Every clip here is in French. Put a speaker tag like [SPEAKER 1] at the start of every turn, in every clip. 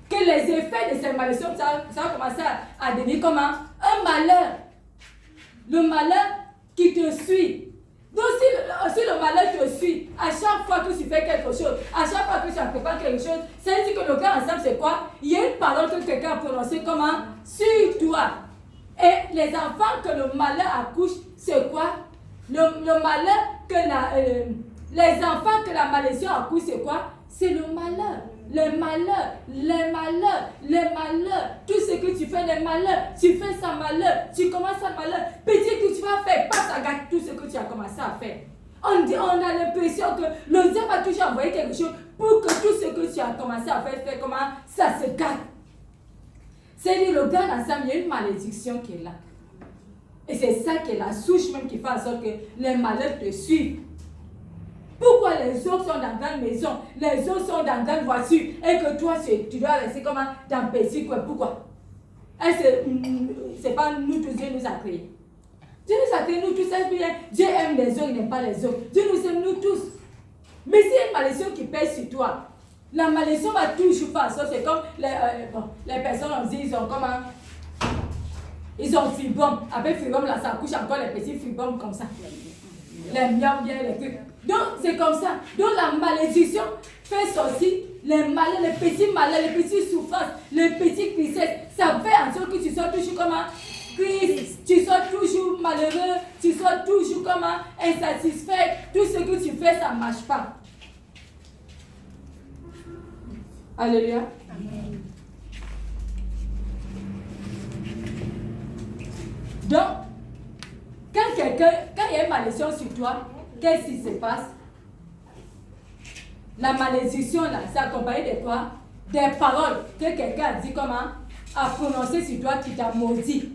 [SPEAKER 1] que les effets de ces malédictions, ça va commencer à devenir comme un malheur. Le malheur qui te suit. Donc si le malheur te suit, à chaque fois que tu fais quelque chose, à chaque fois que tu entreprends quelque chose, ça veut dire que le cœur ensemble c'est quoi? Il y a une parole que quelqu'un a prononcée comme un sur toi. Et les enfants que le malheur accouche, c'est quoi? Le malheur que les enfants que la malédiction accouche, c'est quoi? C'est le malheur. Les malheurs, les malheurs, les malheurs. Tout ce que tu fais, les malheurs. Tu fais ça malheur. Tu commences à malheur. Petit que tu vas faire, pas ça gâte tout ce que tu as commencé à faire. On a l'impression que le diable va toujours envoyer quelque chose pour que tout ce que tu as commencé à faire comment ça se gâte. C'est-à-dire, le gars ensemble, il y a une malédiction qui est là. Et c'est ça qui est la souche même qui fait en sorte que les malheurs te suivent. Pourquoi les autres sont dans grande maison, les autres sont dans grande voiture, et que toi, tu dois rester comme dans petit quoi? Pourquoi? C'est pas nous tous, Dieu nous a créés. Dieu nous a créés, nous tous, c'est bien. Dieu aime les autres, il n'aime pas les autres. Dieu nous aime, nous tous. Mais s'il y a une malédiction qui pèse sur toi, la malédiction va toujours faire ça. C'est comme les personnes, on dit, ils ont comme ils ont fibrome. Avec fibrome, là, ça couche encore les petits fibromes comme ça. Les miams, bien, les trucs. Donc, c'est comme ça. Donc, la malédiction fait sortir les malheurs, les petits malheurs, les petites souffrances, les petites tristesses. Ça fait en sorte que tu sois toujours comme un triste, tu sois toujours malheureux, tu sois toujours comme un insatisfait. Tout ce que tu fais, ça ne marche pas. Alléluia. Amen. Donc, quand il y a une malédiction sur toi, qu'est-ce qui se passe? La malédiction, là, c'est accompagné de quoi? Des paroles que quelqu'un a dit comment? A prononcé sur toi qui t'a maudit.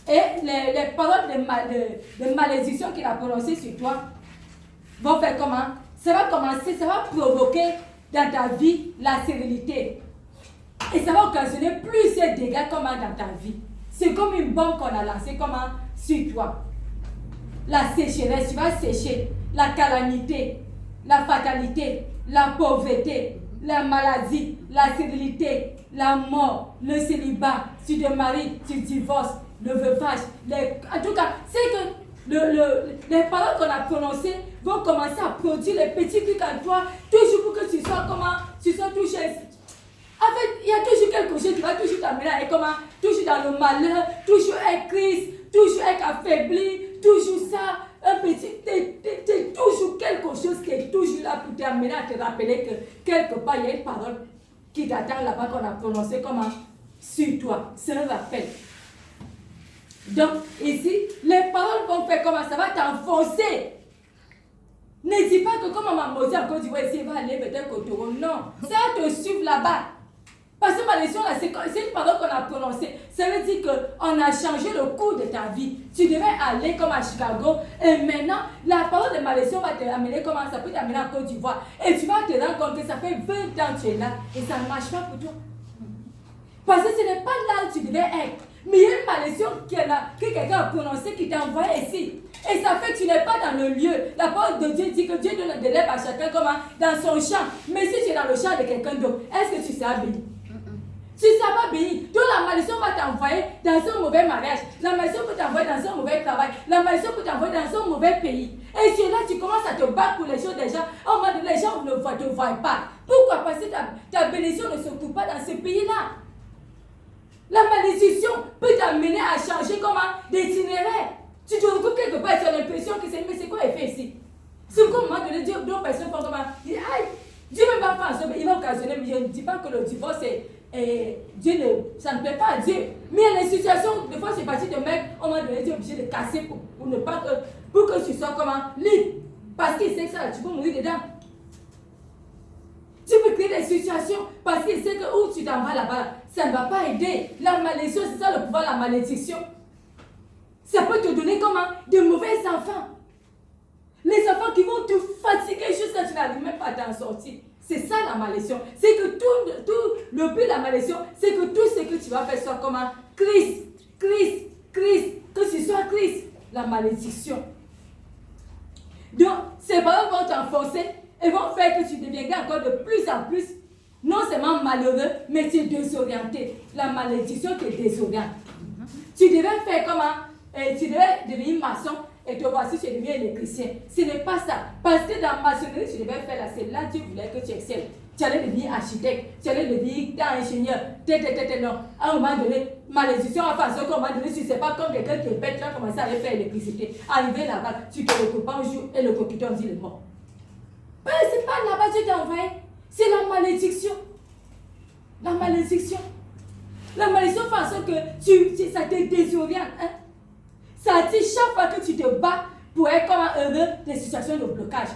[SPEAKER 1] Et les paroles de malédiction qu'il a prononcées sur toi vont faire comment? Ça va commencer, ça va provoquer dans ta vie la stérilité. Et ça va occasionner plusieurs dégâts comment dans ta vie. C'est comme une bombe qu'on a lancée comment? Sur toi. La sécheresse, tu vas sécher. La calamité, la fatalité, la pauvreté, la maladie, la stérilité, la mort, le célibat, tu te maries, tu divorces, le veuvage. En tout cas, c'est que les paroles qu'on a prononcées vont commencer à produire les petits trucs en toi, toujours pour que tu sois comment? Tu sois touché. En fait, il y a toujours quelque chose qui va toujours t'amener à comment? Toujours dans le malheur, toujours être triste, toujours être affaibli, toujours ça, un petit, c'est toujours quelque chose qui est toujours là pour t'amener à te rappeler que quelque part il y a une parole qui t'attend là-bas qu'on a prononcée comment? Sur toi. C'est un rappel. Donc, ici, les paroles vont faire comment? Ça va t'enfoncer. Ne dis pas que comme on m'a maudit en Côte d'Ivoire, il va aller peut-être au Togo. Non, ça va te suivre là-bas. Parce que malédiction, là, c'est une parole qu'on a prononcée. Ça veut dire qu'on a changé le cours de ta vie. Tu devais aller comme à Chicago. Et maintenant, la parole de malédiction va te amener comment? Ça peut t'amener en Côte d'Ivoire. Et tu vas te rendre compte que ça fait 20 ans que tu es là. Et ça ne marche pas pour toi. Parce que ce n'est pas là où tu devais être. Mais il y a une malédiction que quelqu'un a prononcée qui t'a envoyé ici. Et ça fait que tu n'es pas dans le lieu. La parole de Dieu dit que Dieu donne de l'herbe à chacun comment? Dans son champ. Mais si tu es dans le champ de quelqu'un d'autre, est-ce que tu seras béni? Tu ne seras pas béni. Donc la malédiction va t'envoyer dans un mauvais mariage. La malédiction peut t'envoyer dans un mauvais travail. La malédiction peut t'envoyer dans un mauvais pays. Et tu es là, tu commences à te battre pour les choses des gens. Au moment donné, les gens ne te voient pas. Pourquoi? Parce que ta bénédiction ne se trouve pas dans ce pays-là. La malédiction peut t'amener à changer comment? D'itinéraire. Tu te retrouves quelque part et tu as l'impression que mais c'est quoi l'effet ici? C'est qu'au moment donné, Dieu, d'autres personnes font comment? Ils disent, aïe, Dieu ne va pas faire ça, mais il va occasionner. Mais je ne dis pas que le divorce, ça ne plaît pas à Dieu. Mais il y a des situations, des fois c'est parti de mec, au moment donné, Dieu est obligé de casser pour ne pas pour que tu sois comment? Libre. Parce qu'il sait que ça, tu peux mourir dedans. Tu peux créer des situations parce qu'il sait que où tu t'en vas là-bas, ça ne va pas aider. La malédiction, c'est ça le pouvoir, la malédiction. Ça peut te donner comment? De mauvais enfants. Les enfants qui vont te fatiguer jusqu'à ce que tu n'arrives même pas à t'en sortir. C'est ça la malédiction. C'est que tout le but de la malédiction, c'est que tout ce que tu vas faire soit comment? Christ. Que tu sois Christ. La malédiction. Donc, ces paroles vont t'enfoncer et vont faire que tu deviendras encore de plus en plus non seulement malheureux, mais tu es désorienté. La malédiction te désoriente. Tu devais faire comment? Tu devais devenir maçon et te voici, tu es devenu électricien. Ce n'est pas ça. Parce que dans la maçonnerie, tu devais faire là, c'est là que tu voulais que tu excelles. Tu allais devenir architecte, tu allais devenir ingénieur, non. À un moment donné, malédiction en façon qu'à un moment donné, tu ne sais pas, comme quelqu'un qui est bête, tu vas commencer à aller faire l'électricité. Arrivé là-bas, tu te recoupes un jour et le coquillon dit le mot. Mais c'est pas là-bas que tu t'es envoyé, c'est la malédiction. La malédiction. La malédiction fait en sorte que ça te désoriente. Hein? Ça attire chaque fois que tu te bats pour être comme heureux des situations de blocage.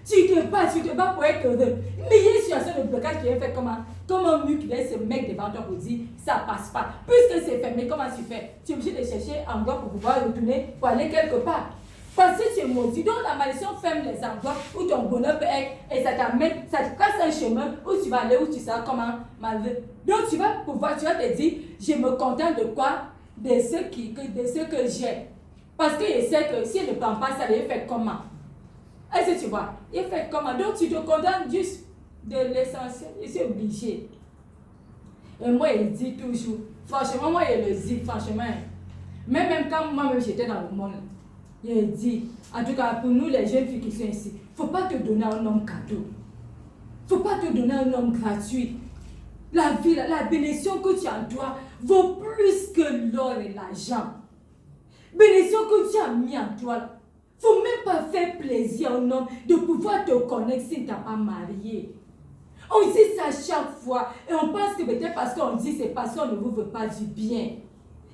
[SPEAKER 1] Tu te bats pour être heureux. Mais il y a une situation de blocage qui est faite comme un mur qui vient se mettre devant toi pour dire ça passe pas. Puisque c'est fermé, comment tu fais? Tu es obligé de chercher un endroit pour pouvoir retourner, pour aller quelque part. Parce que tu es maudit. Donc la malédiction ferme les endroits où ton bonheur peut être et ça t'amène, ça te casse un chemin où tu vas aller, où tu seras comment malheureux. Donc tu vas te dire, je me contente de quoi? De ce que j'ai. Parce qu'il sait que s'il ne prend pas ça, il fait comment? Est-ce que tu vois? Il fait comment? Donc tu te contentes juste de l'essentiel. Il est obligé. Et moi, il dit toujours, franchement, moi, il le dit, franchement. Même quand moi-même j'étais dans le monde, il dit, en tout cas pour nous les jeunes filles qui sont ici, il ne faut pas te donner un homme cadeau. Il ne faut pas te donner un homme gratuit. La vie, la bénédiction que tu as en toi vaut plus que l'or et l'argent. Bénédiction que tu as mis en toi. Il ne faut même pas faire plaisir à un homme de pouvoir te connaître s'il ne t'a pas marié. On dit ça chaque fois et on pense que peut-être parce qu'on dit c'est parce qu'on ne vous veut pas du bien.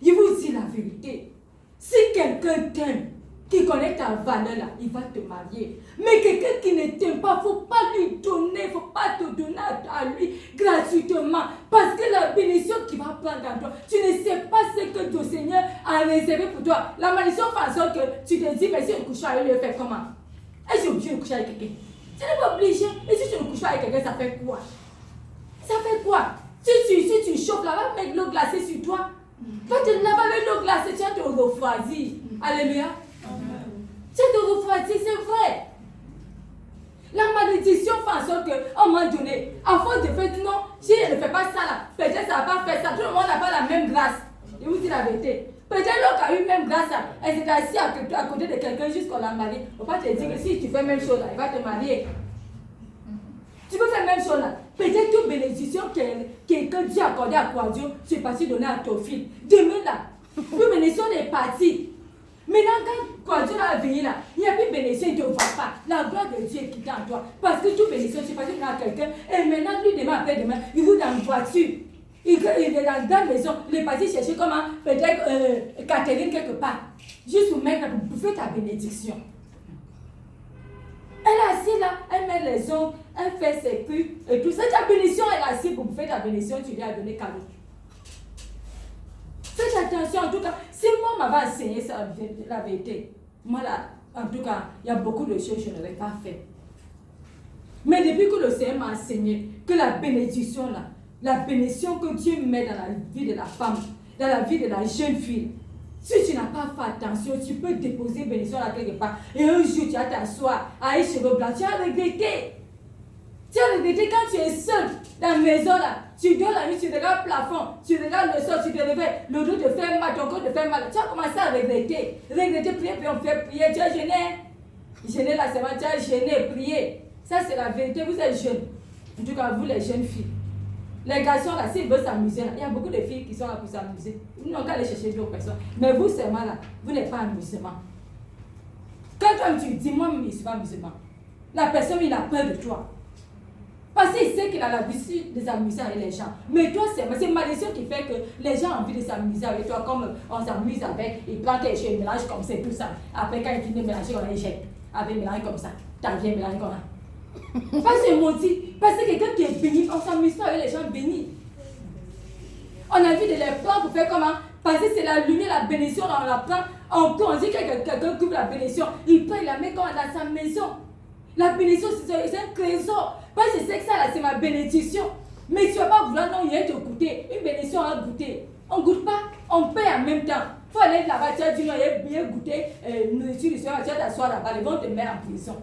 [SPEAKER 1] Je vous dis la vérité. Si quelqu'un t'aime, qui connaît ta valeur là, il va te marier. Mais quelqu'un qui ne t'aime pas, il ne faut pas lui donner, il ne faut pas te donner à lui gratuitement. Parce que la bénédiction qu'il va prendre en toi, tu ne sais pas ce que ton Seigneur a réservé pour toi. La malédiction fait en sorte que tu te dis, mais si je couche avec lui, il fait comment? Est-ce que je suis obligé de coucher avec quelqu'un? Tu n'es pas obligé. Et si tu ne couches pas avec quelqu'un, ça fait quoi? Ça fait quoi? Si tu chauffes là, va mettre l'eau glacée sur toi. Va te laver avec l'eau glacée, tu vas te refroidir. Alléluia. Tu vas te refroidir, c'est vrai. La malédiction fait en sorte qu'à un moment donné, à force de faire, non, si elle ne fait pas ça là, peut-être ça ne va pas faire ça. Tout le monde n'a pas la même grâce. Je vous dis la vérité. Peut-être l'autre a eu même grâce, elle s'est assise à côté de quelqu'un jusqu'à la mariée. On va te dire que si tu fais la même chose là, il va te marier. Tu peux faire la même chose là. Peut-être toute bénédiction que Dieu a accordée à Quadio, c'est parti donner à ton fils. Demain là, toute bénédiction est partie. Maintenant, quand Quadio a venu là, il n'y a plus de bénédiction, il ne te voit pas. La gloire de Dieu est quittée en toi. Parce que toute bénédiction, c'est parti donner à quelqu'un. Et maintenant, lui, demain, après-demain, il roule dans une voiture. Il est dans la maison, il est parti chercher comment, peut-être Catherine quelque part. Juste pour mettre, pour bouffer ta bénédiction. Elle est assise là, elle met les ongles, elle fait ses pubs et tout ça. Ta bénédiction, elle est assise pour bouffer ta bénédiction, tu lui as donné cadeau. Faites attention, en tout cas, si moi m'avais enseigné ça, la vérité, moi là, en tout cas, il y a beaucoup de choses que je n'aurais pas fait. Mais depuis que le Seigneur m'a enseigné que la bénédiction là, la bénédiction que Dieu met dans la vie de la femme, dans la vie de la jeune fille, si tu n'as pas fait attention, tu peux déposer une bénédiction là quelque part. Et un jour, tu vas t'asseoir à les cheveux blancs, tu vas regretter. Tu vas regretter quand tu es seul dans la maison là. Tu dors la nuit, tu regardes le plafond, tu regardes le sol, tu te réveilles, le dos te fait mal, ton corps te fait mal. Tu vas commencer à regretter. Regretter, prier, puis on fait prier. Tu as gêné. Gêné la semaine, tu as gêné, prier. Ça, c'est la vérité. Vous êtes jeunes. En tout cas, vous les jeunes filles. Les garçons là, s'ils veulent s'amuser, il y a beaucoup de filles qui sont là pour s'amuser. Ils n'ont qu'à aller chercher d'autres personnes. Mais vous, seulement là, vous n'êtes pas amusement. Quand toi tu dis, moi, je ne suis pas amusement, la personne, il a peur de toi. Parce qu'il sait qu'il a l'habitude de s'amuser avec les gens. Mais toi, c'est malédiction qui fait que les gens ont envie de s'amuser avec toi, comme on s'amuse avec, il prend quelque chose, il mélange comme ça, tout ça. Après, quand il finit de mélanger, on les jette. Après, il mélange comme ça. T'as bien mélangé comme ça. Parce que maudit, parce que quelqu'un qui est béni, on ne s'amuse pas avec les gens bénis. On a envie de les prendre pour faire comment? Parce que c'est la lumière, la bénédiction, on la prend. On dit que quelqu'un coupe la bénédiction, il prend, il la met comme dans sa maison. La bénédiction, c'est un trésor. Parce que je sais que ça, là, c'est ma bénédiction. Mais tu ne vas pas vouloir, non, il y a te goûter. Une bénédiction à goûter. On ne goûte pas, on paie en même temps. Il faut aller là-bas, tu as dit, non, il y a bien goûté nourriture du soir, tu vas t'asseoir là-bas, ils vont te mettre en prison.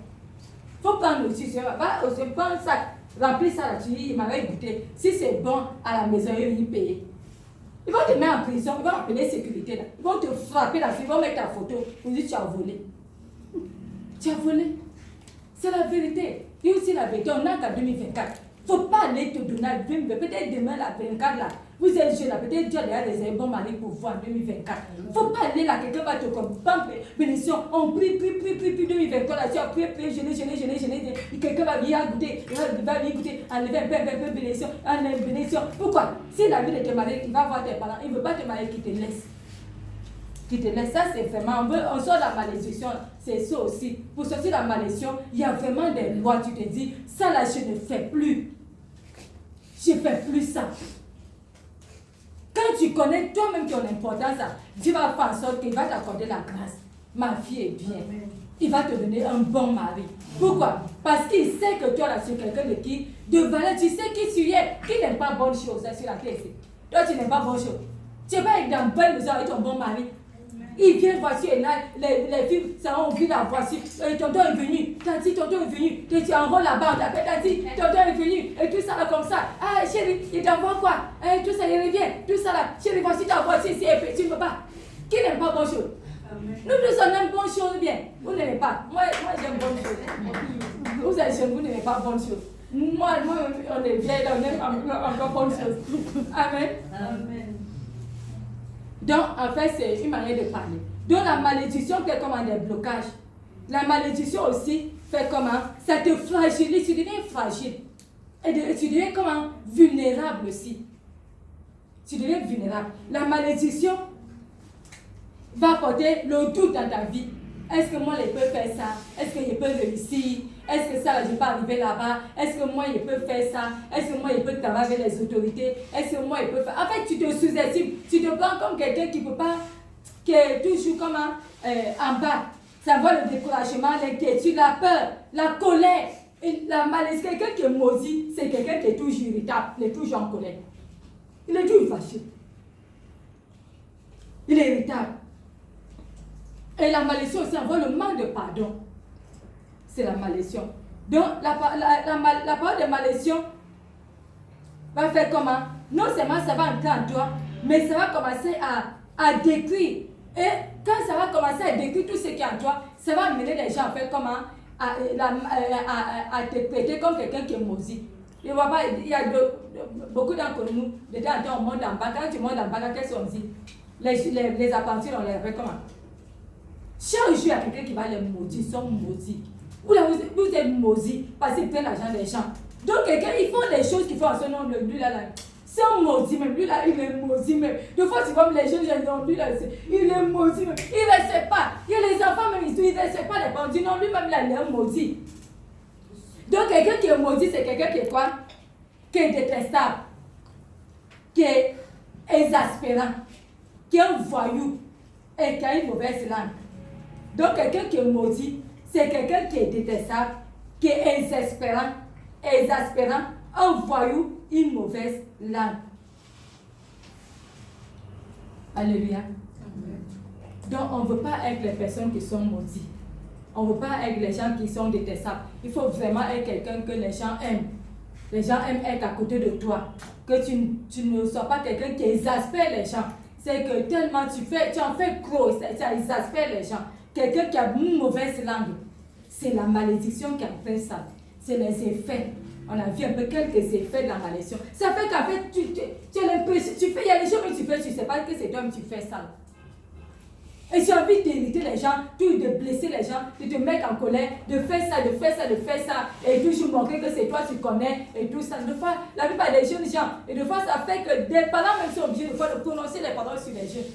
[SPEAKER 1] Il faut prendre nourriture, va prendre un sac, remplis ça là, tu dis, il m'avait goûté. Si c'est bon, à la maison, ils vont payer. Ils vont te mettre en prison, ils vont appeler sécurité là. Ils vont te frapper là, ils vont mettre ta photo. Ils vont dire, tu as volé. Tu as volé. C'est la vérité. Et aussi la vérité, on n'a qu'à 2024. Il ne faut pas aller te donner à 2024. Peut-être demain, la 24 là, vous êtes jeune là, peut-être Dieu a déjà des bons maris pour vous en 2024. Il ne faut pas aller là, quelqu'un va te comme bénédiction. On prie, 2024 là, tu as prié, jeûné. Quelqu'un va venir goûter, il va venir goûter, enlever un peu bénédiction. Pourquoi? Si la vie de tes maris, il va voir tes parents, il ne veut pas te marier qui te laisse. Ça c'est vraiment, on sort la malédiction, c'est ça aussi. Pour sortir la malédiction, il y a vraiment des lois, tu te dis, ça là je ne fais plus. Je ne fais plus ça. Quand tu connais toi-même ton importance, Dieu va faire en sorte qu'il va t'accorder la grâce. Ma fille est bien. Il va te donner un bon mari. Pourquoi? Parce qu'il sait que toi là, tu es quelqu'un de valeur, tu sais qui tu es, qui n'aime pas bonne chose sur la terre. Toi tu n'aimes pas bonne chose. Tu n'es pas dans bonne maison avec ton bon mari. Il vient, voici, et là, les filles, ça ont vu la voici. Tonton est venu, Tati, tonton est venu. Tu enrôles là-bas, on t'appelle Tati, tonton est venu. Et tout ça là, comme ça. Ah, chérie, il t'envoie quoi? Et tout ça, il revient. Tout ça là, chérie, voici ta voici ici, et puis tu ne peux pas. Qui n'aime pas bonne chose? Nous tous, on aime bonne chose bien. Vous n'aimez pas. Moi j'aime bonne chose. Vous êtes jeunes, vous n'aimez pas bonne chose. Moi, on est vieilles, on aime encore bonne chose. Amen. Amen. Donc, en fait, c'est une manière de parler. Donc, la malédiction fait comme un déblocage. La malédiction aussi fait comment? Ça te fragilise, tu deviens fragile. Et tu deviens comment? Vulnérable aussi. Tu deviens vulnérable. La malédiction va apporter le doute dans ta vie. Est-ce que moi, je peux faire ça? Est-ce que je peux réussir? Est-ce que ça, je peux arriver là-bas? Est-ce que moi, je peux faire ça? Est-ce que moi, je peux travailler avec les autorités? Est-ce que moi, je peux faire... En fait, tu te sous-estimes. Tu te prends comme quelqu'un qui ne peut pas... qui est toujours comme en bas. Ça va le découragement, l'inquiétude, la peur, la colère. Et la malédiction. Quelqu'un qui est maudit, c'est quelqu'un qui est toujours irritable. Il est toujours en colère. Il est toujours fâché. Il est irritable. Et la malédiction aussi envoie le manque de pardon. C'est la malédiction. Donc, la parole de malédiction va faire comment? Non seulement ça va entrer en toi, mais ça va commencer à détruire. Et quand ça va commencer à détruire tout ce qui est en toi, ça va amener les gens à faire comment? À te traiter comme quelqu'un qui est maudit. Il y a beaucoup d'entre nous, de temps en temps, on monte en bas. Quand tu montes en bas, qu'est-ce qu'on dit? Les apprentis, on les fait comment? Chaque jour, il y a quelqu'un qui va les maudire, ils sont maudits. Vous êtes maudits parce qu'ils prennent l'argent des gens. Donc, quelqu'un, ils font les choses qu'ils font en ce nom de lui là. C'est un maudit même. Lui là, il est maudit même. Des fois, tu vois les jeunes gens, lui là, il est maudit même. Il ne sait pas. Il y a les enfants même, ils ne sait pas les bandits. Non, lui-même là, il est un maudit. Donc, quelqu'un qui est maudit, c'est quelqu'un qui est quoi? Qui est détestable. Qui est exaspérant. Qui est un voyou. Et qui a une mauvaise langue. Donc, quelqu'un qui est maudit, c'est quelqu'un qui est détestable, qui est exaspérant, un voyou, une mauvaise langue. Alléluia. Donc, on ne veut pas être les personnes qui sont maudites. On ne veut pas être les gens qui sont détestables. Il faut vraiment être quelqu'un que les gens aiment. Les gens aiment être à côté de toi. Que tu ne sois pas quelqu'un qui exaspère les gens. C'est que tellement tu en fais gros, ça exaspère les gens. Quelqu'un qui a une mauvaise langue, c'est la malédiction qui a fait ça. C'est les effets. On a vu un peu quelques effets de la malédiction. Ça fait qu'en fait, tu as l'impression, il y a des choses que tu fais, tu ne sais pas que c'est toi qui fais ça. Et tu as envie d'irriter les gens, de blesser les gens, de te mettre en colère, de faire ça, et toujours montrer que c'est toi tu connais, et tout ça. De fois, la plupart des jeunes gens, et de fois, ça fait que des parents même sont obligés de prononcer les paroles sur les jeunes.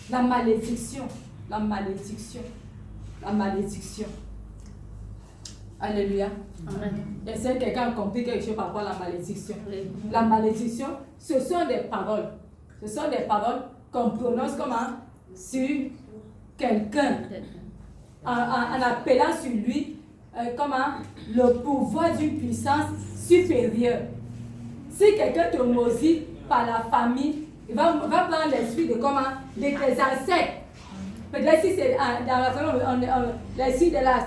[SPEAKER 1] La malédiction. Alléluia. Amen. Est-ce que quelqu'un a compris quelque chose par rapport à la malédiction? La malédiction, ce sont des paroles. Ce sont des paroles qu'on prononce comment? Sur quelqu'un. En appelant sur lui comment? Le pouvoir d'une puissance supérieure. Si quelqu'un te maudit par la famille, il va prendre l'esprit de comment? De tes ancêtres. Peut-être si c'est dans la famille, l'esprit de la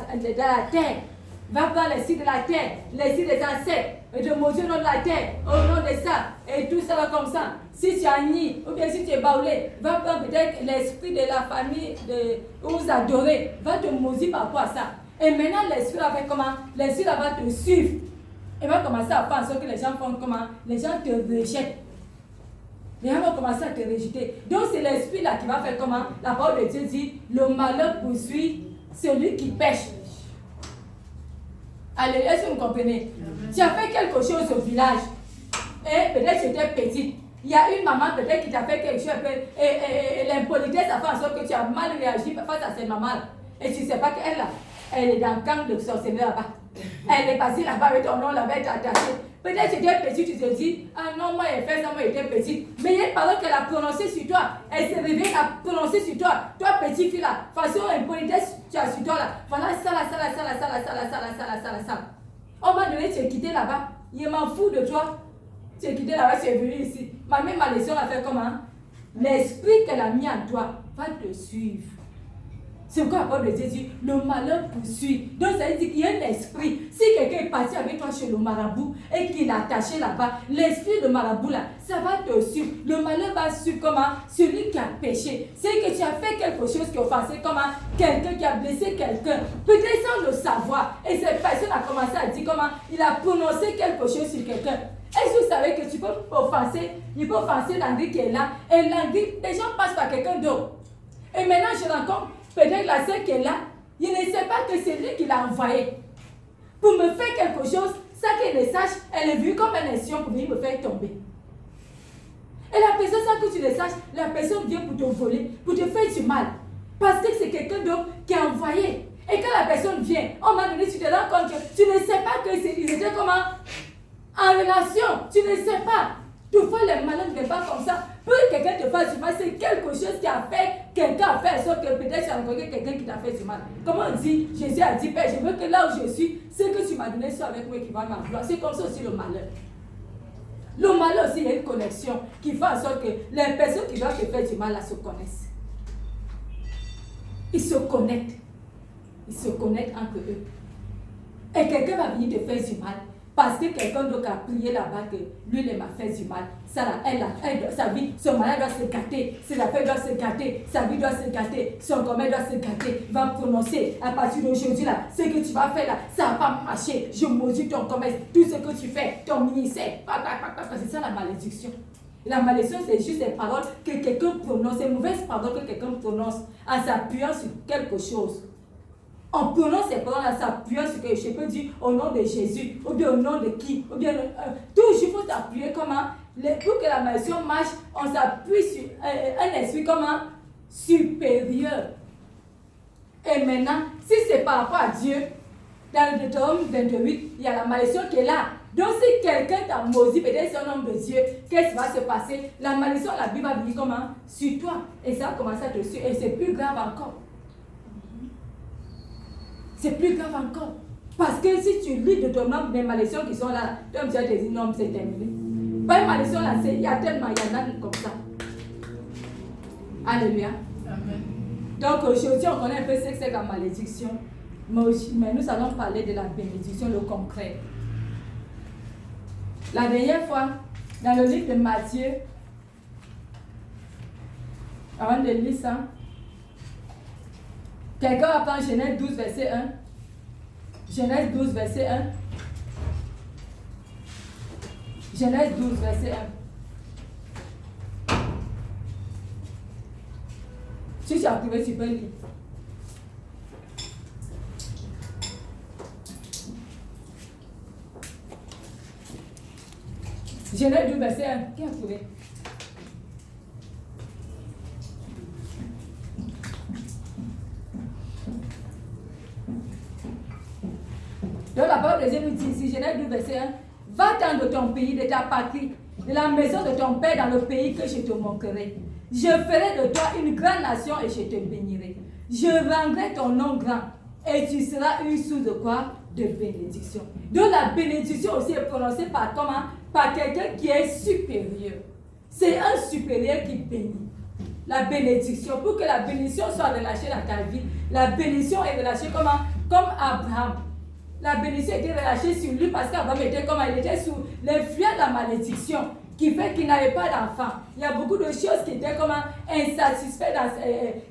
[SPEAKER 1] terre. Va prendre l'esprit de la terre, l'esprit des ancêtres. de maudire au nom de la terre, au nom de ça, et tout ça va comme ça. Si tu as nié, ou bien si tu es baoulé, va prendre peut-être l'esprit de la famille, où vous adorez, va te maudire par rapport à ça. Et maintenant, l'esprit va faire comment? L'esprit va te suivre. Et va commencer à faire en sorte que les gens font comment? Les gens te rejettent. Les gens vont commencer à te rejeter. Donc c'est l'esprit là qui va faire comment? La parole de Dieu dit, le malheur poursuit celui qui pêche. Allez, est-ce que vous comprenez? Tu as fait quelque chose au village, et peut-être tu étais petite. Il y a une maman peut-être qui t'a fait quelque chose, et l'impolitesse a fait en sorte que tu as mal réagi face à cette maman. Et tu ne sais pas qu'elle là, elle est dans le camp de sorcellerie là-bas. Elle est passée là-bas avec ton nom, là-bas, elle t'a attaché. Peut-être tu étais petite, tu te dis, ah non, moi j'ai fait ça, moi j'étais petite. Mais il y a une parole qu'elle a prononcée sur toi. Elle s'est réveillée à prononcer sur toi. Toi, petite fille là, façon impolitesse, tu as sur toi là. Voilà, ça là, ça là, ça là, ça là, ça là, ça là, ça là, ça là, ça là. On m'a donné, tu es quitté là-bas. Il m'en fout de toi. Tu es quitté là-bas, tu es venu ici. Ma mère, ma leçon a fait comment? L'esprit qu'elle a mis en toi va te suivre. C'est quoi la parole de Dieu dit? Le malheur poursuit. Donc ça veut dire qu'il y a un esprit. Si quelqu'un est parti avec toi chez le marabout et qu'il est attaché là-bas, l'esprit de marabout là, ça va te suivre. Le malheur va suivre comment? Celui qui a péché. C'est que tu as fait quelque chose qui a offensé comment? Quelqu'un qui a blessé quelqu'un. Peut-être sans le savoir. Et cette personne a commencé à dire comment? Il a prononcé quelque chose sur quelqu'un. Est-ce que vous savez que tu peux offenser? Il peut offenser l'André qui est là. Et l'André, les gens passent par quelqu'un d'autre. Et maintenant je rencontre peut-être la sœur qui est là, il ne sait pas que c'est lui qui l'a envoyé. Pour me faire quelque chose, ça qu'elle le sache, elle est vue comme un espion pour venir me faire tomber. Et la personne, sans que tu le saches, la personne vient pour te voler, pour te faire du mal. Parce que c'est quelqu'un d'autre qui a envoyé. Et quand la personne vient, on m'a donné, tu te rends compte que tu ne sais pas qu'ils étaient comment? En relation, tu ne sais pas. Toutefois, les malheurs ne viennent pas comme ça. Pour que quelqu'un te fasse du mal, c'est quelque chose qui a fait, quelqu'un a fait, sauf que peut-être tu as rencontré quelqu'un qui t'a fait du mal. Comment on dit? Jésus a dit, Père, je veux que là où je suis, ce que tu m'as donné soit avec moi qui va m'employer. C'est comme ça aussi le malheur. Le malheur aussi, il y a une connexion qui fait en sorte que les personnes qui doivent te faire du mal là se connaissent. Ils se connectent. Ils se connectent entre eux. Et quelqu'un va venir te faire du mal. Parce que quelqu'un d'autre a prié là-bas que lui, il m'a fait du mal. Ça, là, sa vie, son malade doit se gâter, ses affaires doivent se gâter, sa vie doit se gâter, son commerce doit se gâter. Il va prononcer à partir d'aujourd'hui, là, ce que tu vas faire là, ça ne va pas marcher. Je maudis ton commerce, tout ce que tu fais, ton ministère. C'est ça la malédiction. La malédiction, c'est juste des paroles que quelqu'un prononce, des mauvaises paroles que quelqu'un prononce en s'appuyant sur quelque chose. En prenant ces paroles en s'appuyant sur que je peux dire au nom de Jésus, ou bien au nom de qui, ou bien toujours il faut s'appuyer comment, pour que la malédiction marche, on s'appuie sur un esprit comment supérieur. Et maintenant, si c'est par rapport à Dieu, dans le Deutéronome 28, il y a la malédiction qui est là. Donc si quelqu'un t'a maudit, peut-être c'est un homme de Dieu, qu'est-ce qui va se passer? La malédiction, la Bible va venir comment? Sur toi. Et ça va commencer à te suivre. Et c'est plus grave encore. C'est plus grave encore. Parce que si tu lis de ton nom des malédictions qui sont là, comme tu as dit, non, c'est terminé. Pas une malédiction là, il y a tellement, il y en a comme ça. Alléluia. Amen. Donc aujourd'hui, on connaît un peu ce que c'est la malédiction. Mais nous allons parler de la bénédiction, le concret. La dernière fois, dans le livre de Matthieu, avant de lire ça, quelqu'un va prendre Genèse 12, verset 1. Genèse 12, verset 1. Genèse 12, verset 1. Si tu as trouvé, tu peux lire. Genèse 12, verset 1. Qui a trouvé? Donc la parole de Dieu nous dit ici, Genèse 12, verset 1, va-t'en de ton pays, de ta patrie, de la maison de ton père dans le pays que je te montrerai. Je ferai de toi une grande nation et je te bénirai. Je rendrai ton nom grand et tu seras une source de quoi? De bénédiction. Donc la bénédiction aussi est prononcée par comment? Par quelqu'un qui est supérieur. C'est un supérieur qui bénit. La bénédiction, pour que la bénédiction soit relâchée dans ta vie, la bénédiction est relâchée comment? Comme Abraham. la bénédiction était relâchée sur lui parce qu'Abraham était comme il était sous l'influence de la malédiction qui fait qu'il n'avait pas d'enfant. Il y a beaucoup de choses qui étaient comme insatisfaites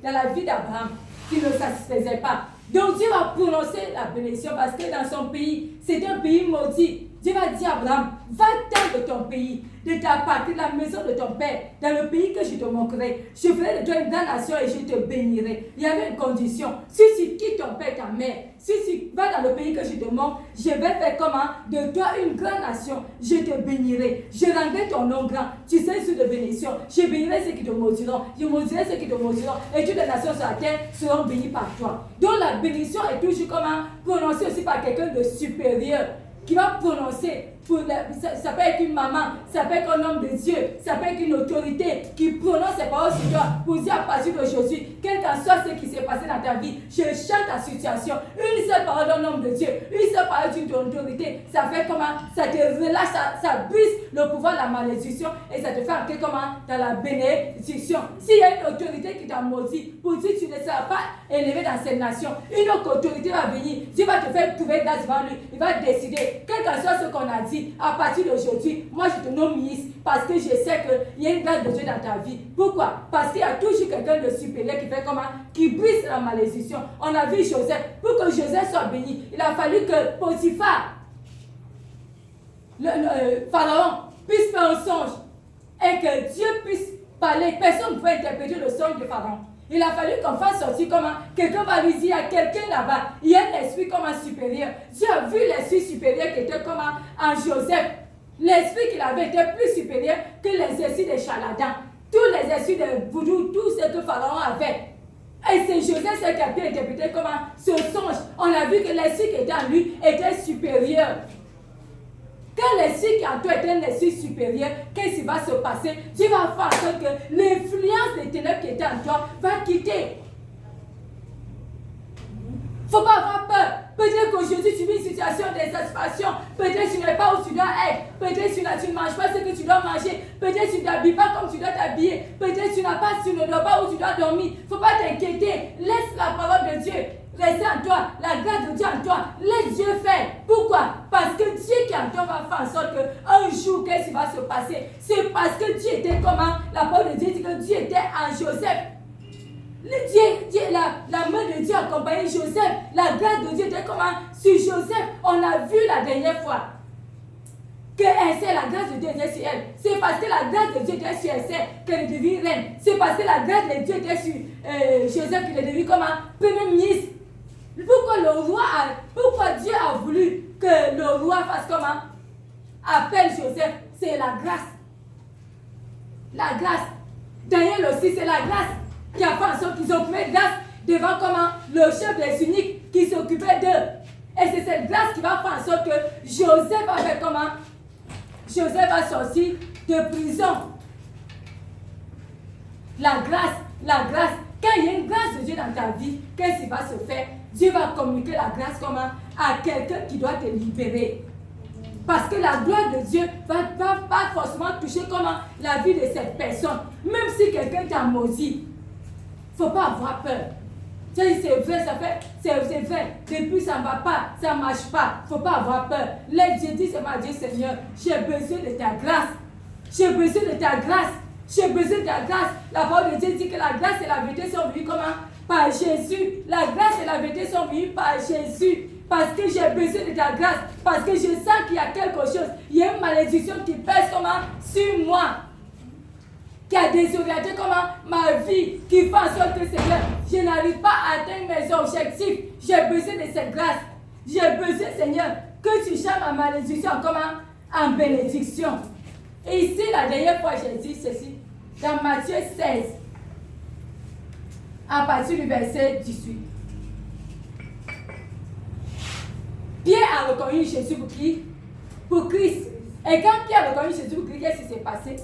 [SPEAKER 1] dans la vie d'Abraham, qui ne satisfaisaient pas. Donc Dieu va prononcer la bénédiction parce que dans son pays, c'est un pays maudit. Dieu va dire à Abraham, va-t'en de ton pays, de ta patrie, de la maison de ton père, dans le pays que je te montrerai. Je ferai de toi une grande nation et je te bénirai. Il y avait une condition. Si tu quittes ton père, ta mère, si tu vas dans le pays que je te montre, je vais faire comment? De toi une grande nation. Je te bénirai. Je rendrai ton nom grand. Tu seras sous de bénédiction. Je bénirai ceux qui te maudiront. Je maudirai ceux qui te maudiront. Et toutes les nations sur la terre seront bénies par toi. Donc la bénédiction est toujours comment? Prononcée aussi par quelqu'un de supérieur, qui va prononcer. Ça peut être une maman, ça peut être un homme de Dieu, ça peut être une autorité qui prononce ses paroles sur toi pour dire à partir d'aujourd'hui, quel qu'en soit ce qui s'est passé dans ta vie, je change ta situation. Une seule parole d'un homme de Dieu, une seule parole d'une autorité, ça fait comment? Ça te relâche, ça brise le pouvoir de la malédiction et ça te fait entrer comment? Dans la bénédiction. S'il y a une autorité qui t'a maudit pour dire que tu ne seras pas élevé dans cette nation, une autre autorité va venir, Dieu va te faire trouver grâce devant lui, il va décider, quel qu'en soit ce qu'on a dit, à partir d'aujourd'hui, moi je te nomme ministre parce que je sais qu'il y a une grâce de Dieu dans ta vie. Pourquoi? Parce qu'il y a toujours quelqu'un de supérieur qui fait comment? Qui brise la malédiction. On a vu Joseph. Pour que Joseph soit béni, il a fallu que Potiphar, Pharaon, puisse faire un songe et que Dieu puisse parler. Personne ne peut interpréter le songe de Pharaon. Il a fallu qu'on fasse sortir comment? Quelqu'un va lui dire à quelqu'un là-bas, il y a un esprit comment supérieur. Dieu a vu l'esprit supérieur qui était comment? En Joseph. L'esprit qu'il avait était plus supérieur que les esprits des charlatans. Tous les esprits de voodoo, tout ce que Pharaon avait. Et c'est Joseph qui a pu interpréter comment? Ce songe. On a vu que l'esprit qui était en lui était supérieur. Quand l'esprit qui en toi est un esprit supérieur, qu'est-ce qui va se passer? Dieu va faire en sorte que l'influence des ténèbres qui était en toi va quitter. Il ne faut pas avoir peur. Peut-être qu'aujourd'hui tu vis une situation d'insatisfaction. Peut-être que tu n'es pas où tu dois être. Peut-être que tu ne manges pas ce que tu dois manger. Peut-être que tu ne t'habilles pas comme tu dois t'habiller. Peut-être que tu ne dors pas où tu dois dormir. Il ne faut pas t'inquiéter. Laisse la parole de Dieu rester en toi, la grâce de Dieu en toi. Laisse Dieu faire. Pourquoi? Parce que Dieu qui est en toi va faire en sorte qu'un jour, qu'est-ce qui va se passer? C'est parce que Dieu était comment? La parole de Dieu dit que Dieu était en Joseph. La main de Dieu accompagnait Joseph. La grâce de Dieu était comment? Sur Joseph. On a vu la dernière fois que Esther, la grâce de Dieu était sur elle. C'est parce que la grâce de Dieu était sur Esther qu'elle est devenue reine. C'est parce que la grâce de Dieu était sur Joseph qu'il est devenu comment? Premier ministre. Pourquoi Dieu a voulu que le roi fasse comment? Appelle Joseph. C'est la grâce. La grâce. Daniel aussi, c'est la grâce qui a fait en sorte qu'ils occupaient grâce devant comment? Le chef des eunuques qui s'occupait d'eux. Et c'est cette grâce qui va faire en sorte que Joseph va faire comment? Joseph va sortir de prison. La grâce. Quand il y a une grâce de Dieu dans ta vie, qu'est-ce qui va se faire? Dieu va communiquer la grâce comment? À quelqu'un qui doit te libérer. Parce que la gloire de Dieu va pas forcément toucher comment? La vie de cette personne. Même si quelqu'un t'a maudit, il ne faut pas avoir peur. Tu sais, c'est vrai, c'est vrai. Depuis, ça ne va pas, ça ne marche pas. Il ne faut pas avoir peur. Laisse Dieu dire seulement à Dieu, Seigneur, j'ai besoin de ta grâce. J'ai besoin de ta grâce. J'ai besoin de ta grâce. La parole de Dieu dit que la grâce et la vérité sont venues comment? Par Jésus. La grâce et la vérité sont venues par Jésus. Parce que j'ai besoin de ta grâce. Parce que je sens qu'il y a quelque chose. Il y a une malédiction qui pèse comment? Sur moi. Qui a désorienté comment? Ma vie. Qui fait en sorte que Seigneur, je n'arrive pas à atteindre mes objectifs. J'ai besoin de cette grâce. J'ai besoin, Seigneur, que tu changes ma malédiction comment? En bénédiction. Et ici, la dernière fois, j'ai dit ceci. Dans Matthieu 16, à partir du verset 18. Pierre a reconnu Jésus pour qui? Pour Christ. Et quand Pierre a reconnu Jésus pour Christ, qu'est-ce qui s'est passé?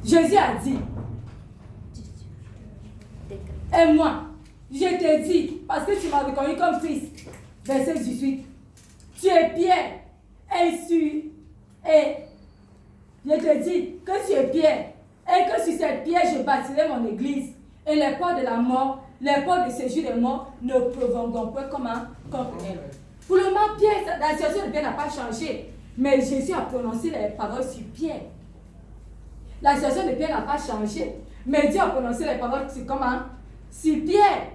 [SPEAKER 1] Jésus a dit, et moi, je te dis, parce que tu m'as reconnu comme Christ, verset 18, tu es Pierre, et je te dis que tu es Pierre, et que sur cette pierre je bâtirai mon église, et les portes de la mort les portes de séjour des morts ne provoqueront point comment contre elle. Pour le moment, Pierre, la situation de Pierre n'a pas changé. Mais Jésus a prononcé les paroles sur Pierre. La situation de Pierre n'a pas changé. Mais Dieu a prononcé les paroles sur comment? Sur Pierre.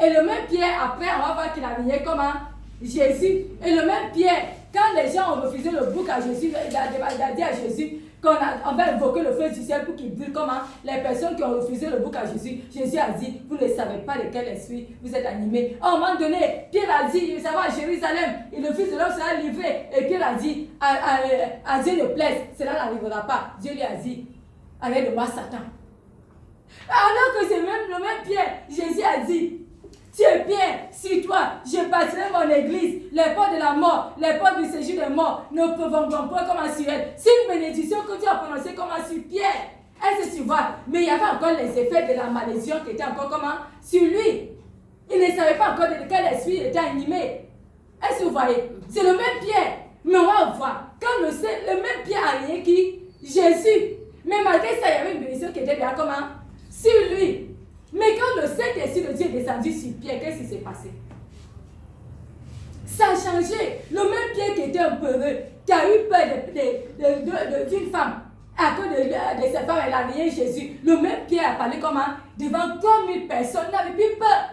[SPEAKER 1] Et le même Pierre, après, on va voir qu'il a renié comment? Jésus. Et le même Pierre, quand les gens ont refusé le bouc à Jésus, il a dit à Jésus qu'on va invoquer le feu du ciel pour qu'il brûle. Comment? Les personnes qui ont refusé le bouc à Jésus, Jésus a dit, vous ne savez pas de quel esprit vous êtes animés. À un moment donné, Pierre a dit, ça va à Jérusalem, et le Fils de l'homme sera livré. Et Pierre a dit, à Dieu ne plaise, cela n'arrivera pas. Dieu lui a dit, arrête de moi Satan. Alors que c'est même le même Pierre, Jésus a dit, tu es Pierre, sur toi, je bâtirai mon église, les portes de la mort, les portes du séjour des morts ne provoqueront point comme sur elle. C'est une bénédiction que Dieu a prononcée comme sur Pierre. Est-ce que tu vois? Mais il y avait encore les effets de la malédiction qui étaient encore comment? Sur lui. Il ne savait pas encore de quel esprit il était animé. Est-ce que vous voyez? C'est le même Pierre. Mais on va voir. Quand le même Pierre a rien qui? Jésus. Mais malgré ça, il y avait une bénédiction qui était bien comment? Sur lui. Mais quand le Saint-Esprit de Dieu est descendu sur Pierre, qu'est-ce qui s'est passé? Ça a changé. Le même Pierre qui était un peureux, qui a eu peur d'une femme, à cause de cette femme, elle a nié Jésus. Le même Pierre a parlé comment? Devant 3000 personnes, il n'avait plus peur.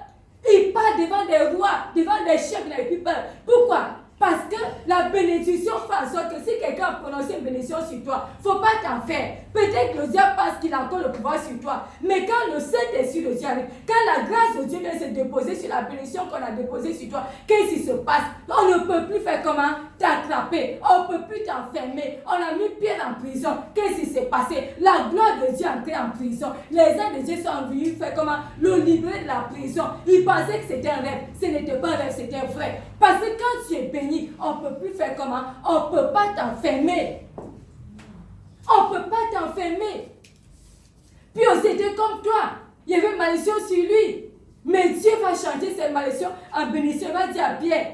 [SPEAKER 1] Il parle devant des rois, devant des chefs, il n'avait plus peur. Pourquoi? Parce que la bénédiction fait en sorte que si quelqu'un a prononcé une bénédiction sur toi, il ne faut pas t'en faire. Peut-être que le diable pense qu'il a encore le pouvoir sur toi. Mais quand le Saint-Esprit de Dieu arrive, quand la grâce de Dieu vient se déposer sur la bénédiction qu'on a déposée sur toi, qu'est-ce qui se passe? On ne peut plus faire comment? T'attraper. On ne peut plus t'enfermer. On a mis Pierre en prison. Qu'est-ce qui s'est passé? La gloire de Dieu est entrée en prison. Les anges de Dieu sont venus faire comment? Le libérer de la prison. Ils pensaient que c'était un rêve. Ce n'était pas un rêve, c'était vrai. Parce que quand tu es béni, on ne peut plus faire comment? On ne peut pas t'enfermer. On ne peut pas t'enfermer. Puis c'était comme toi. Il y avait une malédiction sur lui. Mais Dieu va changer cette malédiction en bénédiction. Il va dire à Pierre,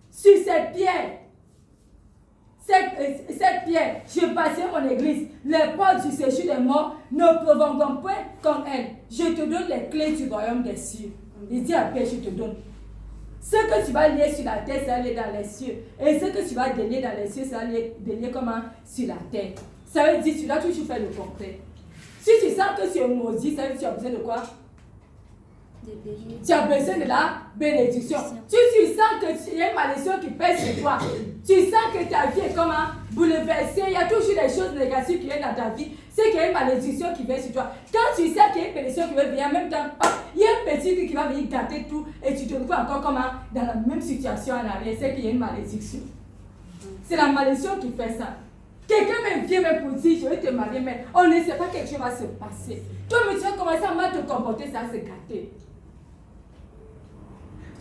[SPEAKER 1] sur cette pierre, cette pierre, je bâtirai mon église. Les portes du séjour des morts ne provoqueront point comme elle. Je te donne les clés du royaume des cieux. Il dit à Pierre, je te donne. Ce que tu vas lier sur la terre, ça va lier dans les cieux. Et ce que tu vas délier dans les cieux, ça va lier comment? Sur la terre. Ça veut dire que tu dois toujours faire le concret. Si tu sens que tu es maudit, ça veut dire que tu as besoin de quoi? Tu as besoin de la bénédiction. Si tu sens que tu as une malédiction qui pèse sur toi, tu sens que ta vie est comment? Bouleversée, il y a toujours des choses négatives qui viennent dans ta vie, c'est qu'il y a une malédiction qui vient sur toi. Quand tu sais qu'il y a une bénédiction qui va venir, en même temps, il y a un petit truc qui va venir gâter tout et tu te retrouves encore comment? Dans la même situation en arrière, c'est qu'il y a une malédiction. C'est la malédiction qui fait ça. Quelqu'un même vient même pour dire, je vais te marier, mais on ne sait pas quelque chose va se passer. Toi, mais tu vas commencer à mal te comporter, ça va se gâter.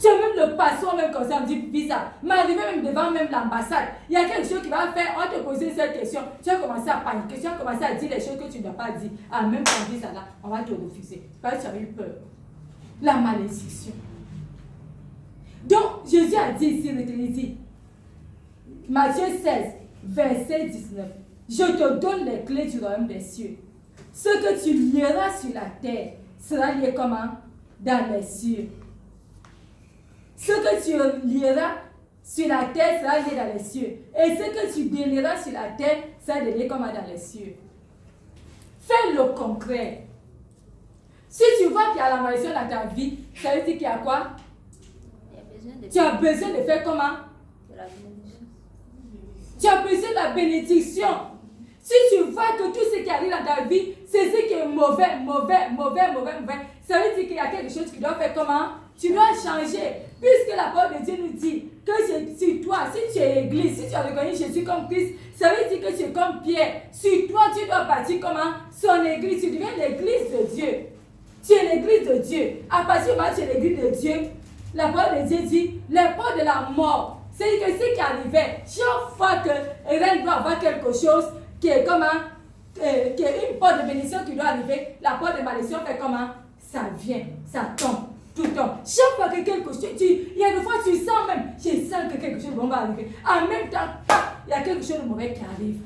[SPEAKER 1] Tu as même le passeport, même comme ça, on dit bizarre. M'arriver même devant même l'ambassade. Il y a quelque chose qui va faire, on va te poser cette question. Tu vas commencer à paniquer, tu vas commencer à dire les choses que tu ne dois pas dire. Ah, même quand on dit ça là, on va te refuser. Parce que tu as eu peur. La malédiction. Donc, Jésus a dit ici, il dit, Matthieu 16, verset 19. Je te donne les clés du royaume des cieux. Ce que tu lieras sur la terre sera lié comment? Dans les cieux. Ce que tu lieras sur la terre sera lié dans les cieux. Et ce que tu délieras sur la terre sera lié comment? Dans les cieux. Fais le concret. Si tu vois qu'il y a la malédiction dans ta vie, ça veut dire qu'il y a quoi? Tu as besoin de faire comment? Tu as besoin de la bénédiction. Si tu vois que tout ce qui arrive dans ta vie, c'est ce qui est mauvais, ça veut dire qu'il y a quelque chose qui doit faire comment? Tu dois changer. Puisque la parole de Dieu nous dit que sur toi, si tu es église, si tu as reconnu Jésus comme Christ, ça veut dire que tu es comme Pierre. Sur toi, tu dois bâtir comment? Son église. Tu deviens l'église de Dieu. Tu es l'église de Dieu. À partir du moment où tu es l'église de Dieu, la parole de Dieu dit les portes de la mort. C'est que ce qui arrivait, chaque fois que Hélène doit avoir quelque chose qui est comment, qui est une porte de bénédiction qui doit arriver, la porte de malédiction fait comment? Ça vient, ça tombe, tout tombe. Chaque fois que quelque chose, il y a des fois tu sens même, je sens que quelque chose de bon va arriver. En même temps, il y a quelque chose de mauvais qui arrive.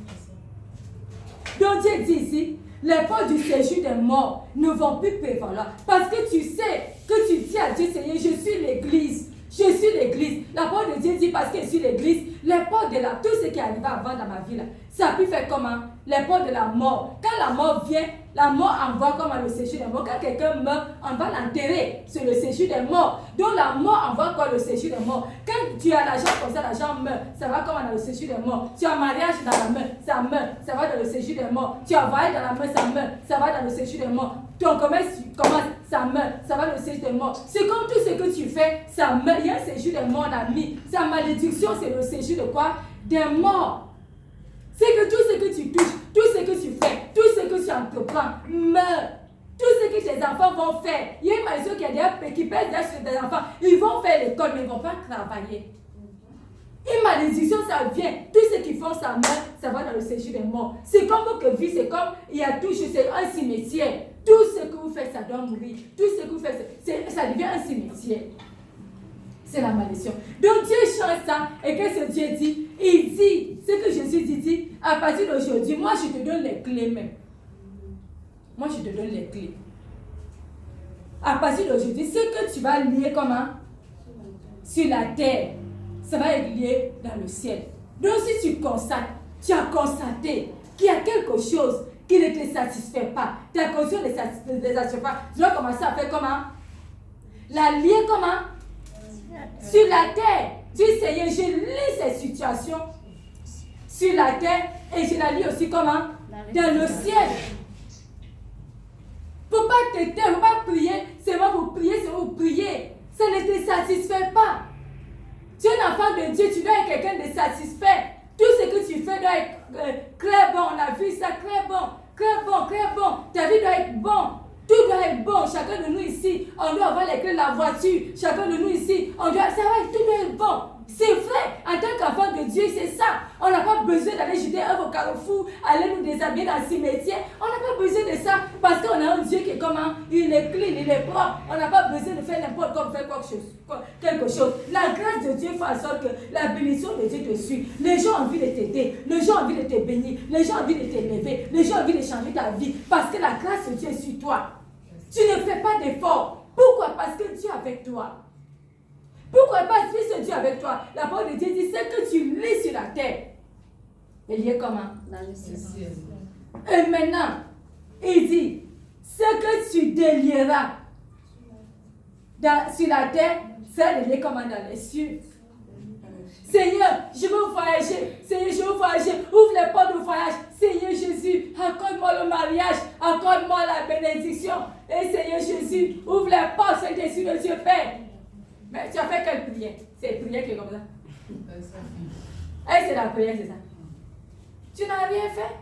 [SPEAKER 1] Donc Dieu dit ici, les portes du séjour des morts ne vont plus prévaloir. Parce que tu sais que tu dis à Dieu, Seigneur, je suis l'église. Je suis l'église. La parole de Dieu dit parce que je suis l'église, les portes de la, tout ce qui est arrivé avant dans ma vie là, ça a pu faire comment? Les portes de la mort. Quand la mort vient, la mort envoie comme le séjour des morts. Quand quelqu'un meurt, on va l'enterrer sur le séjour des morts. Donc la mort envoie quoi? Le séjour des morts. Quand tu as l'argent comme ça, l'argent meurt. Ça va comme dans le séjour des morts. Tu as un mariage dans la main, ça meurt. Ça va dans le séjour des morts. Tu as un voyage dans la main, ça meurt. Ça va dans le séjour des morts. Ton commerce commence, ça meurt. Ça va dans le séjour des morts. C'est comme tout ce que tu fais, ça meurt. Il y a un séjour des morts, ami. Sa malédiction, c'est le séjour de quoi? Des morts. C'est que tout ce que tu touches, tout ce que tu fais, tout ce que tu entreprends, meurt. Tout ce que tes enfants vont faire. Il y a une maison qui pèse sur des enfants. Ils vont faire l'école, mais ils ne vont pas travailler. Une malédiction, ça vient. Tout ce qu'ils font, ça meurt, ça va dans le séjour des morts. C'est comme votre vie, c'est comme, il y a toujours, c'est un cimetière. Tout ce que vous faites, ça doit mourir. Tout ce que vous faites, ça devient un cimetière. C'est la malédiction. Donc Dieu change ça. Et qu'est-ce que Dieu dit? Il dit, ce que Jésus dit, à partir d'aujourd'hui, moi je te donne les clés même. Moi je te donne les clés. À partir d'aujourd'hui, ce que tu vas lier comment? Sur la terre, ça va être lié dans le ciel. Donc si tu constates, tu as constaté qu'il y a quelque chose qui ne te satisfait pas, ta conscience ne te satisfait pas, tu dois commencer à faire comment? La lier comment? Sur la terre. Dis Seigneur, je lis ces situations sur la terre et je la lis aussi comment? Dans le ciel. Il ne faut pas te taire, il ne faut pas prier, c'est moi vous priez, c'est vous priez. Ça ne te satisfait pas. Tu es un enfant de Dieu, tu dois être quelqu'un de satisfait. Tout ce que tu fais doit être très bon. On a vu ça, très bon, très bon, très bon. Ta vie doit être bon. Tout doit être bon. Chacun de nous ici, on doit avoir les clés de la voiture. Chacun de nous ici, on doit, ça va, tout doit être bon. C'est vrai, en tant qu'enfant de Dieu, c'est ça. On n'a pas besoin d'aller jeter un au carrefour, aller nous déshabiller dans le cimetière. On n'a pas besoin de ça parce qu'on a un Dieu qui est comment? Il est clean, il est propre. On n'a pas besoin de faire n'importe quoi, faire quelque chose. La grâce de Dieu fait en sorte que la bénédiction de Dieu te suit. Les gens ont envie de t'aider, les gens ont envie de te bénir, les gens ont envie de t'élever, les gens ont envie de changer ta vie parce que la grâce de Dieu est sur toi. Tu ne fais pas d'effort. Pourquoi? Parce que Dieu est avec toi. Pourquoi pas si ce Dieu avec toi? La parole de Dieu dit, c'est que tu lis sur la terre. Et lié comment? Dans le ciel. Et maintenant, il dit, ce que tu délieras sur la terre, c'est lié comment dans les cieux. Seigneur, je veux voyager. Seigneur, je veux voyager. Ouvre les portes de voyage. Seigneur Jésus, accorde-moi le mariage. Accorde-moi la bénédiction. Et Seigneur Jésus, ouvre les portes, Saint-Esprit de Dieu Père. Mais tu as fait quelle prière? C'est une prière qui est comme ça. Et c'est la prière, c'est ça. Tu n'as rien fait.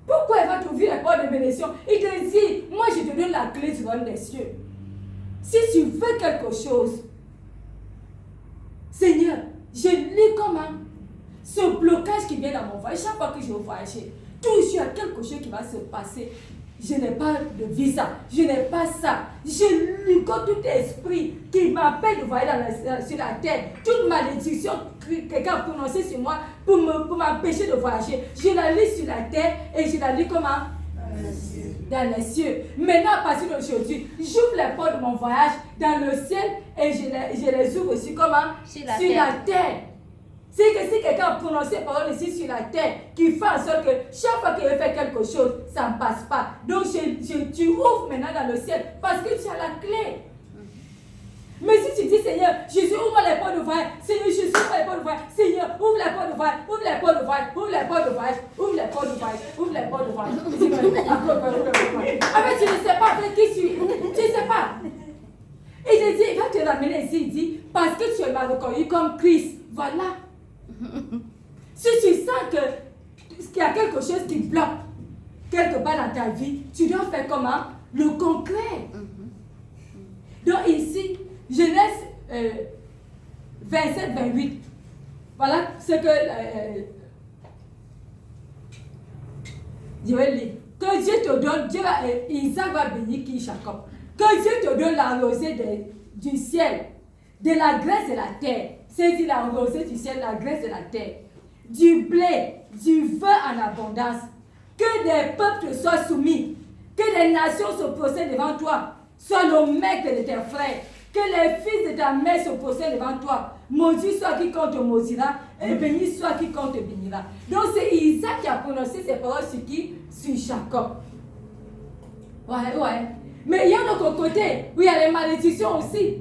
[SPEAKER 1] Pourquoi il va t'ouvrir les portes de bénédiction? Il te dit, moi je te donne la clé du royaume des cieux. Si tu veux quelque chose, Seigneur, je lis comment ce blocage qui vient dans mon voyage. Chaque fois que je vais voyager, toujours il y a quelque chose qui va se passer. Je n'ai pas de visa, je n'ai pas ça. Je ligote tout esprit qui m'appelle de voyager sur la terre. Toute malédiction que quelqu'un a prononcée sur moi pour m'empêcher de voyager. Je la lis sur la terre et je la lis comment? Dans les cieux. Maintenant, à partir d'aujourd'hui, j'ouvre les portes de mon voyage dans le ciel et je les ouvre aussi comment? Sur la terre. C'est que si quelqu'un a prononcé parole ici sur la terre, qui fait en sorte que chaque fois qu'il veut faire quelque chose, ça ne passe pas. Donc tu ouvres maintenant dans le ciel parce que tu as la clé. Mais si tu dis, Seigneur, Jésus, ouvre les portes de voyage. Seigneur, Jésus, ouvre les portes de voyage. Seigneur, ouvre les portes de voyage. Ouvre les portes de voyage. Ouvre les portes de voyage. Ouvre les portes de voyage. Ouvre les portes de voyage. Ah, mais tu ne sais pas avec qui tu es. Tu ne sais pas. Et je dis, il va te ramener ici, il dit, parce que tu m'as reconnu comme Christ. Voilà. Si tu sens qu'il y a quelque chose qui bloque quelque part dans ta vie, tu dois faire comment? Le concret. Donc ici, Genèse 27-28. Voilà ce que je vais lire. Que Dieu te donne, Isaac va bénir qui Jacob. Que Dieu te donne la rosée du ciel, de la graisse de la terre. C'est dit la rosée du ciel, la graisse de la terre. Du blé, du vin en abondance. Que des peuples soient soumis. Que des nations se procèdent devant toi. Sois le maître de tes frères. Que les fils de ta mère se procèdent devant toi. Maudit soit quiconque te maudira. Et béni soit quiconque te bénira. Donc c'est Isaac qui a prononcé ces paroles sur qui? Sur Jacob. Ouais. Mais il y a un autre côté où il y a les malédictions aussi.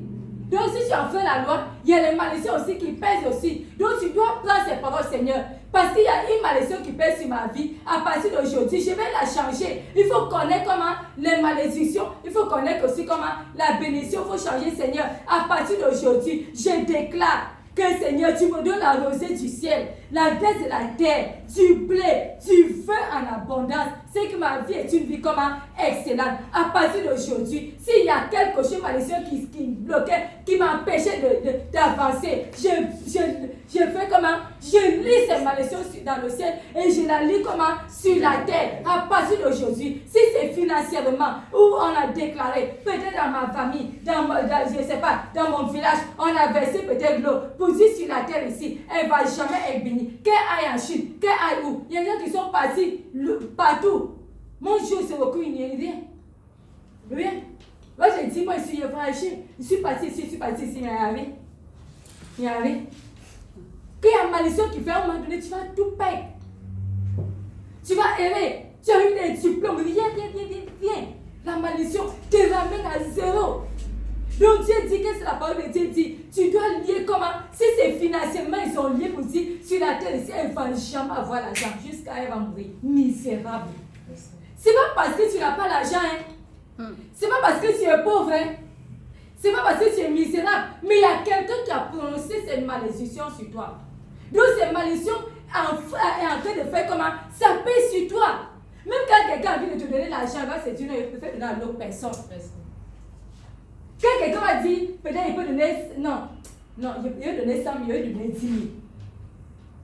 [SPEAKER 1] Donc si tu en fais la loi, il y a les malédictions aussi qui pèsent aussi. Donc tu dois prendre ces paroles, Seigneur. Parce qu'il y a une malédiction qui pèse sur ma vie. À partir d'aujourd'hui, je vais la changer. Il faut connaître comment les malédictions. Il faut connaître aussi comment la bénédiction. Il faut changer, Seigneur. À partir d'aujourd'hui, je déclare que, Seigneur, tu me donnes la rosée du ciel, la graisse de la terre, du blé, du feu en abondance. C'est que ma vie est une vie comment excellente. À partir d'aujourd'hui, s'il y a quelque chose malédiction qui me bloquait, qui m'empêchait d'avancer, je fais comment? Je lis ces malédictions dans le ciel et je la lis comment? Sur la terre. À partir d'aujourd'hui, si c'est financièrement où on a déclaré, peut-être dans ma famille, je ne sais pas, dans mon village, on a versé peut-être l'eau pour dire sur la terre ici, elle ne va jamais être bénie. Qu'elle aille en Chine, qu'elle aille où? Il y a des gens qui sont partis partout. Mon Dieu, c'est beaucoup, il n'y a rien. Rien. Moi, j'ai dit, moi, je suis en Chine, je suis parti ici, il n'y a rien. Il n'y a rien. Qu'il y a une malédiction qui fait à un moment donné, tu vas tout perdre. Tu vas errer. Tu as eu des diplômes, viens. La malédiction te ramène à zéro. Donc Dieu dit que c'est la parole de Dieu dit, tu dois lier comment? Si c'est financièrement, ils ont lié pour dire, sur la terre ici, elle ne va jamais avoir l'argent jusqu'à elle va mourir. Misérable. C'est pas parce que tu n'as pas l'argent, hein. C'est pas parce que tu es pauvre, hein. C'est pas parce que tu es misérable. Mais il y a quelqu'un qui a prononcé cette malédiction sur toi. Donc cette malédiction est en train de faire comment? Ça pèse sur toi. Même quand quelqu'un a envie de te donner l'argent, c'est une il peut faire donner à l'autre personne. Quand quelqu'un a dit, peut-être il peut donner, non, il peut donner 100 000, il peut donner 10 000.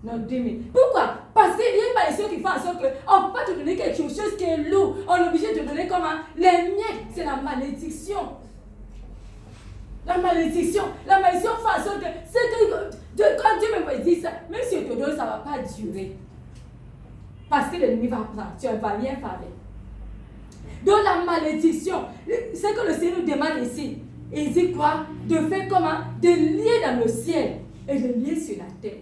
[SPEAKER 1] Non, 2 000. Pourquoi? Parce qu'il y a une malédiction qui fait en sorte qu'on ne peut pas te donner quelque chose qui est lourd. On est obligé de te donner comment? Les miettes, c'est la malédiction. La malédiction fait en sorte que, quand Dieu me dit ça, même si je te donne, ça ne va pas durer. Parce que l'ennemi va prendre, tu ne vas rien faire avec. Donc la malédiction, c'est que le Seigneur nous demande ici. Il dit quoi? De faire comment? De lier dans le ciel et de lier sur la terre.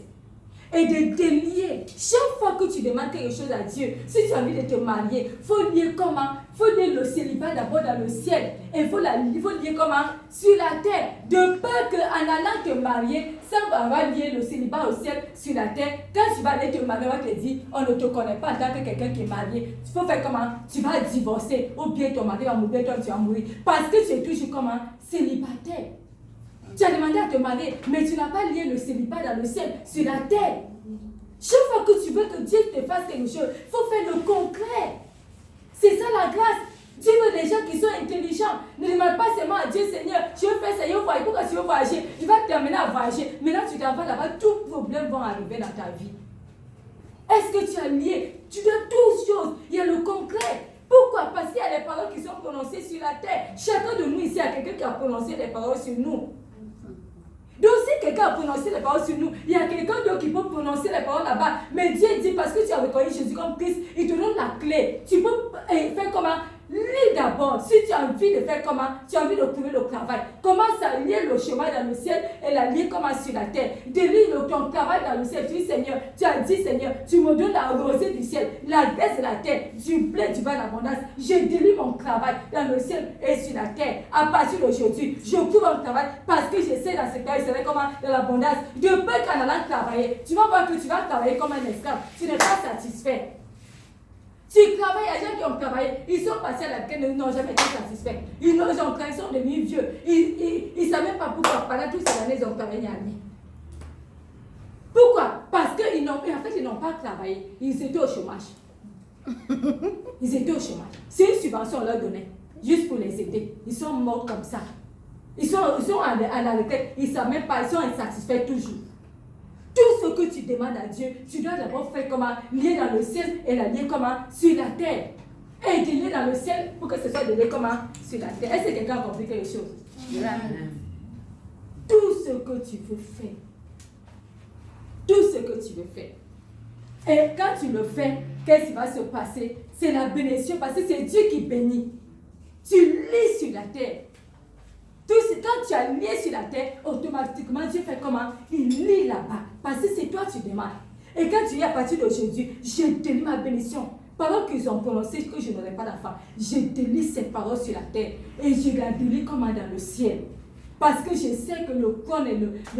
[SPEAKER 1] Et de délier. Chaque fois que tu demandes quelque chose à Dieu, si tu as envie de te marier, il faut lier comment? Il faut lier le célibat d'abord dans le ciel. Et il faut lier comment? Sur la terre. De peur qu'en allant te marier, ça va lier le célibat au ciel, sur la terre. Quand tu vas aller te marier, on va te dire, on ne te connaît pas en tant que quelqu'un qui est marié. Il faut faire comment? Tu vas divorcer. Ou bien ton mari va mourir, toi tu vas mourir. Parce que tu es toujours comment? Célibataire. Tu as demandé à te marier, mais tu n'as pas lié le célibat dans le ciel, sur la terre. Chaque fois que tu veux que Dieu te fasse quelque chose, il faut faire le concret. C'est ça la grâce. Dieu veut des gens qui sont intelligents. Ne demande pas seulement à Dieu, Seigneur, je veux faire ça, je veux voyager. Pourquoi tu veux voyager? Il va t'amener à voyager. Maintenant, tu t'en vas là-bas, tous problèmes vont arriver dans ta vie. Est-ce que tu as lié? Tu dois toutes choses. Il y a le concret. Pourquoi? Parce qu'il y a des paroles qui sont prononcées sur la terre. Chacun de nous ici, il y a quelqu'un qui a prononcé des paroles sur nous. Donc si quelqu'un a prononcé les paroles sur nous, il y a quelqu'un d'autre qui peut prononcer les paroles là-bas. Mais Dieu dit, parce que tu as reconnu Jésus comme Christ, il te donne la clé. Tu peux faire comment? Lis d'abord. Si tu as envie de faire comment? Tu as envie de trouver le travail. Commence à lier le chemin dans le ciel et la lier comment sur la terre. Délire ton travail dans le ciel. Tu dis, Seigneur, tu as dit, Seigneur, tu me donnes la rosée du ciel, la graisse de la terre, du blé, du vin d'abondance. Je délire mon travail dans le ciel et sur la terre. À partir d'aujourd'hui, je couvre mon travail parce que je sais dans ce cas, il serait comment? Dans l'abondance. De peur qu'en allant travailler, tu vas voir que tu vas travailler comme un esclave. Tu n'es pas satisfait. Tu travailles, il y a des gens qui ont travaillé, ils sont passés à la quête, ils n'ont jamais été satisfaits. Ils sont devenus vieux. Ils ne savent même pas pourquoi. Pendant toutes ces années, ils ont travaillé à rien. Pourquoi? Parce qu'ils n'ont pas travaillé. Ils étaient au chômage. Ils étaient au chômage. C'est une subvention qu'on leur donnait, juste pour les aider. Ils sont morts comme ça. Ils sont à la retraite. Ils ne savent même pas, ils sont insatisfaits toujours. Tout ce que tu demandes à Dieu, tu dois d'abord faire comment? Lier dans le ciel et la lier comment? Sur la terre. Et de lier dans le ciel pour que ce soit de lier comment? Sur la terre. Est-ce que quelqu'un a compris quelque chose? Amen. Tout ce que tu veux faire. Tout ce que tu veux faire. Et quand tu le fais, qu'est-ce qui va se passer? C'est la bénédiction parce que c'est Dieu qui bénit. Tu lis sur la terre. Quand tu as lié sur la terre, automatiquement Dieu fait comment? Il lit là-bas. Parce que c'est toi qui demandes. Et quand tu dis à partir d'aujourd'hui, je délie ma bénédiction. Paroles qu'ils ont prononcées que je n'aurai pas d'enfant. Je délie ces paroles sur la terre. Et je la délie comme dans le ciel. Parce que je sais que le corps et le